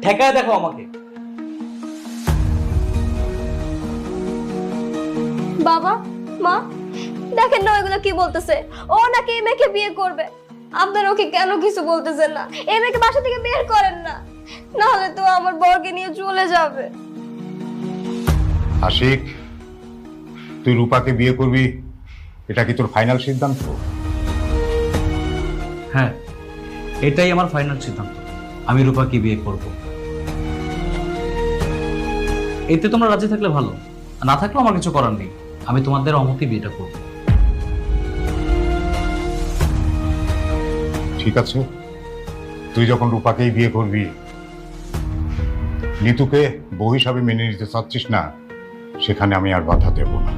ঠেকায় দেখো আমাকে। বাবা মা দেখেন না ওইগুলো কি বলতেছে, ও নাকি এই মেয়েকে বিয়ে করবে। আপনারা ওকে কেন কিছু বলতেছেন না? এই মেয়েকে বাসা থেকে বের করেন না, নাহলে তো আমার বরকে নিয়ে চলে যাবে। আশিক, তুই রূপাকে বিয়ে করবি, এটা কি তোর ফাইনাল সিদ্ধান্ত? হ্যাঁ, এটাই আমার ফাইনাল সিদ্ধান্ত। আমি রূপাকে বিয়ে করব। এতে তোমরা রাজি থাকলে ভালো, আর না থাকলেও আমার কিছু করার নেই। আমি তোমাদের অমতে বিয়েটা করব। ঠিক আছে, তুই যখন রূপাকেই বিয়ে করবি, নিতুকে বউ হিসাবে মেনে নিতে চাচ্ছিস না, সেখানে আমি আর বাধা দেব না।